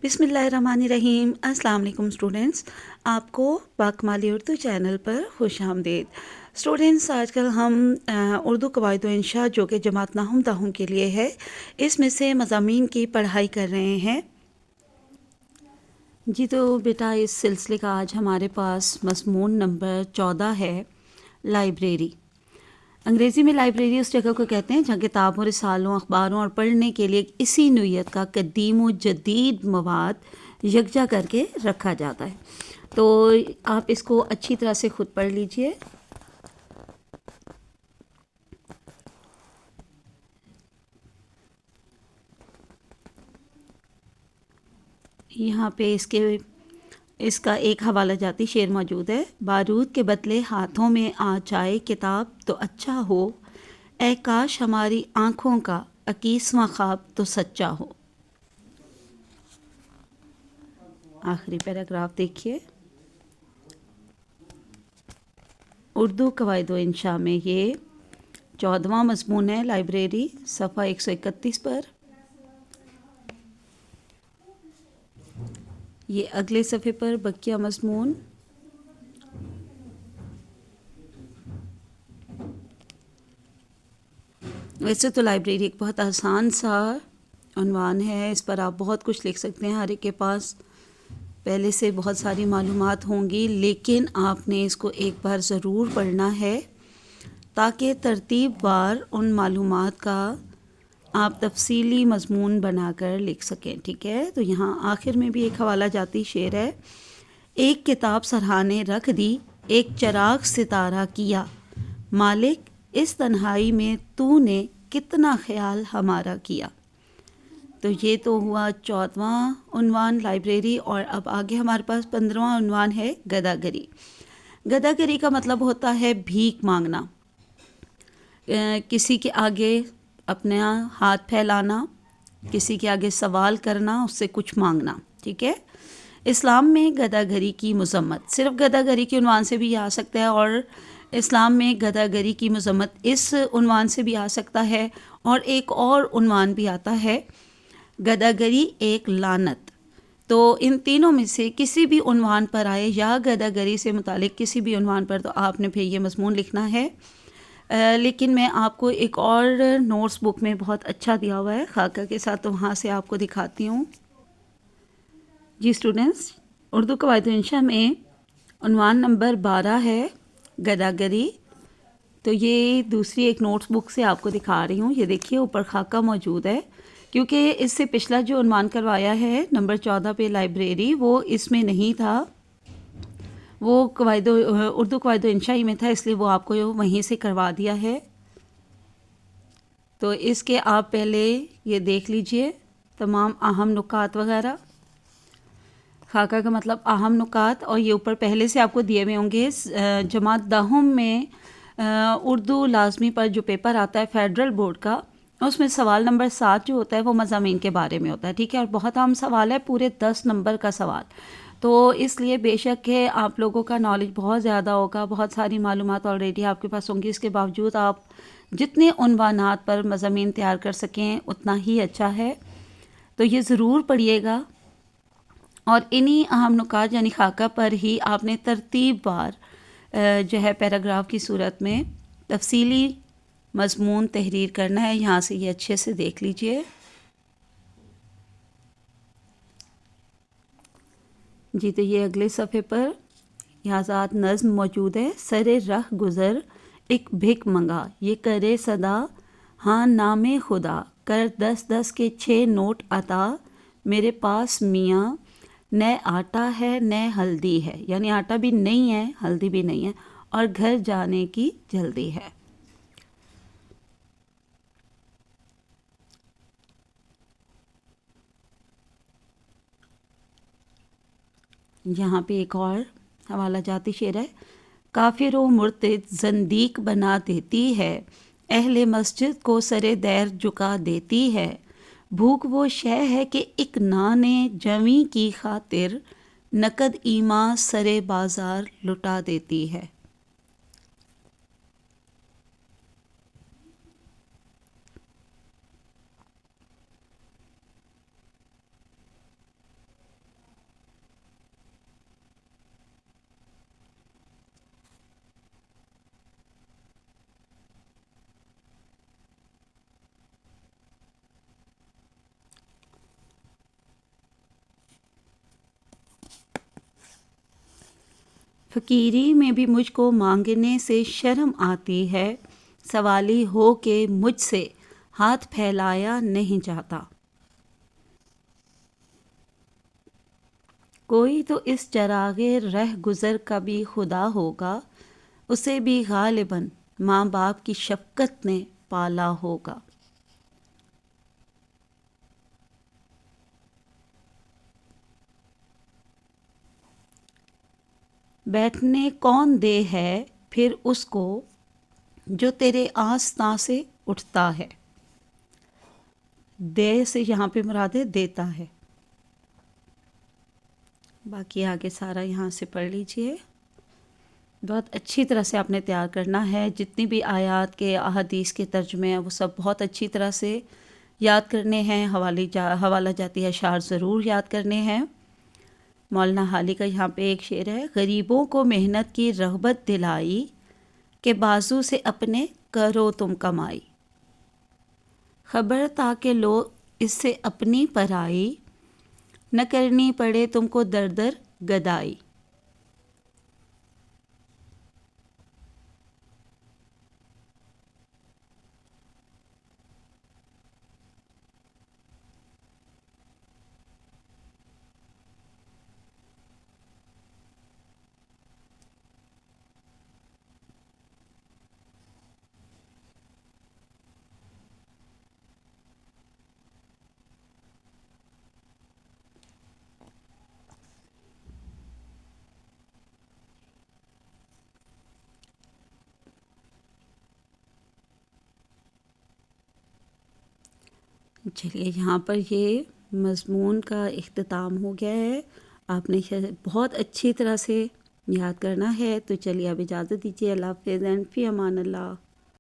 बिस्मिल्लाहिर्रहमानिर्रहीम। अस्सलाम वालेकुम स्टूडेंट्स, आपको बाकमाली उर्दू चैनल पर खुश आमदीद। स्टूडेंट्स, आजकल हम उर्दू कवायद व इंशा जो कि जमात नाहुम ताहुम के लिए है, इसमें से मज़ामीन की पढ़ाई कर रहे हैं। जी तो बेटा, इस सिलसिले का आज हमारे पास मज़मून नंबर 14 है, लाइब्रेरी। अंग्रेज़ी में लाइब्रेरी उस जगह को कहते हैं जहाँ किताबों, रिसालों, अखबारों और पढ़ने के लिए इसी नोयत का कदीम व जदीद मवाद यकजा करके रखा जाता है। तो आप इसको अच्छी तरह से ख़ुद पढ़ लीजिए। यहाँ पे इसका एक हवाला जाती शेर मौजूद है। बारूद के बदले हाथों में आ जाए किताब तो अच्छा हो, ऐ काश हमारी आँखों का 21वां ख्वाब तो सच्चा हो। आखिरी पैराग्राफ देखिए। उर्दू कवायद व इंशा में ये 14वां मज़मून है, लाइब्रेरी, सफ़ा 131 पर। ये अगले सफ़े पर बकिया मज़मून। वैसे तो लाइब्रेरी एक बहुत आसान सा उन्वान है, इस पर आप बहुत कुछ लिख सकते हैं। हर एक के पास पहले से बहुत सारी मालूमात होंगी, लेकिन आपने इसको एक बार ज़रूर पढ़ना है ताकि तरतीबवार उन मालूमात का आप तफसीली मज़मून बनाकर लिख सकें। ठीक है, तो यहाँ आखिर में भी एक हवाला जाती शेर है। एक किताब सरहाने रख दी, एक चिराग सितारा किया, मालिक इस तन्हाई में तूने कितना ख्याल हमारा किया। तो ये तो हुआ 14वां उन्वान, लाइब्रेरी। और अब आगे हमारे पास 15वां उन्वान है, गदागरी। गदागरी का मतलब होता है भीख मांगना, किसी के आगे अपना हाथ फैलाना, किसी के आगे सवाल करना, उससे कुछ मांगना। ठीक है, इस्लाम में गदागरी की मज़म्मत सिर्फ गदागरी के उन्वान से भी आ सकता है, और इस्लाम में गदागरी की मज़म्मत इस उन्वान से भी आ सकता है, और एक और उन्वान भी आता है, गदागरी एक लानत। तो इन तीनों में से किसी भी उन्वान पर आए या गदागरी से मुतालिक किसी भी उन्वान पर, तो आपने फिर ये मज़मून लिखना है। लेकिन मैं आपको एक और नोट्स बुक में बहुत अच्छा दिया हुआ है खाका के साथ, तो वहाँ से आपको दिखाती हूँ। जी स्टूडेंट्स, उर्दू कवायद इंशा में उन्वान नंबर 12 है, गदागरी। तो ये दूसरी एक नोट्स बुक से आपको दिखा रही हूँ। ये देखिए, ऊपर खाका मौजूद है, क्योंकि इससे पिछला जो उन्वान करवाया है नंबर 14 पे, लाइब्रेरी, वो इसमें नहीं था, वो उर्दू कवायद इंशा ही में था, इसलिए वो आपको वहीं से करवा दिया है। तो इसके आप पहले ये देख लीजिए तमाम अहम नुकात वगैरह। खाका का मतलब अहम नुकात, और ये ऊपर पहले से आपको दिए हुए होंगे। जमात दाहुम में उर्दू लाजमी पर जो पेपर आता है फेडरल बोर्ड का, उसमें सवाल नंबर 7 जो होता है वो मज़ामीन के बारे में होता है। ठीक है, और बहुत आम सवाल है, पूरे 10 नंबर का सवाल। तो इसलिए बेशक है आप लोगों का नॉलेज बहुत ज़्यादा होगा, बहुत सारी मालूमात ऑलरेडी आपके पास होंगी, इसके बावजूद आप जितने उन्वानात पर मज़ामीन तैयार कर सकें उतना ही अच्छा है। तो ये ज़रूर पढ़िएगा, और इन्हीं अहम नुकात यानी खाका पर ही आपने तरतीबवार जो है पैराग्राफ की सूरत में तफसीली मज़मून तहरीर करना है। यहाँ से ये अच्छे से देख लीजिए। जी तो ये अगले सफ़े पर यहाँ साथ नज़्म मौजूद है। सरे रह गुज़र एक भिक मंगा, ये करे सदा हाँ नामे खुदा, कर 10-10 के 6 नोट अता, मेरे पास मियाँ न आटा है न हल्दी है, यानी आटा भी नहीं है, हल्दी भी नहीं है, और घर जाने की जल्दी है। यहाँ पे एक और हवाला जाती शेर है। काफिर व मुर्तिद ज़ंदीक बना देती है, अहले मस्जिद को सरे दैर झुका देती है, भूख वो शय है कि एक नाने जमी की खातिर, नकद ईमा सरे बाज़ार लुटा देती है। فقیری میں بھی مجھ کو مانگنے سے شرم آتی ہے، سوالی ہو کے مجھ سے ہاتھ پھیلایا نہیں جاتا۔ کوئی تو اس چراغ رہ گزر کا بھی خدا ہوگا، اسے بھی غالباً ماں باپ کی شفقت نے پالا ہوگا۔ بیٹھنے کون دے ہے پھر اس کو جو تیرے آستاں سے اٹھتا ہے۔ دے سے یہاں پہ مراد ہے دیتا ہے۔ باقی آگے سارا یہاں سے پڑھ لیجئے۔ بہت اچھی طرح سے آپ نے تیار کرنا ہے، جتنی بھی آیات کے احادیث کے ترجمے ہیں وہ سب بہت اچھی طرح سے یاد کرنے ہیں، حوالہ جاتی اشعار ضرور یاد کرنے ہیں۔ مولانا حالی کا یہاں پہ ایک شعر ہے، غریبوں کو محنت کی رغبت دلائی، کہ بازو سے اپنے کرو تم کمائی، خبر تاکہ لو اس سے اپنی پرائی، نہ کرنی پڑے تم کو در در گدائی۔ چلیے یہاں پر یہ مضمون کا اختتام ہو گیا ہے، آپ نے بہت اچھی طرح سے یاد کرنا ہے۔ تو چلیے اب اجازت دیجیے، اللہ حافظ، اینڈ فی امان اللہ۔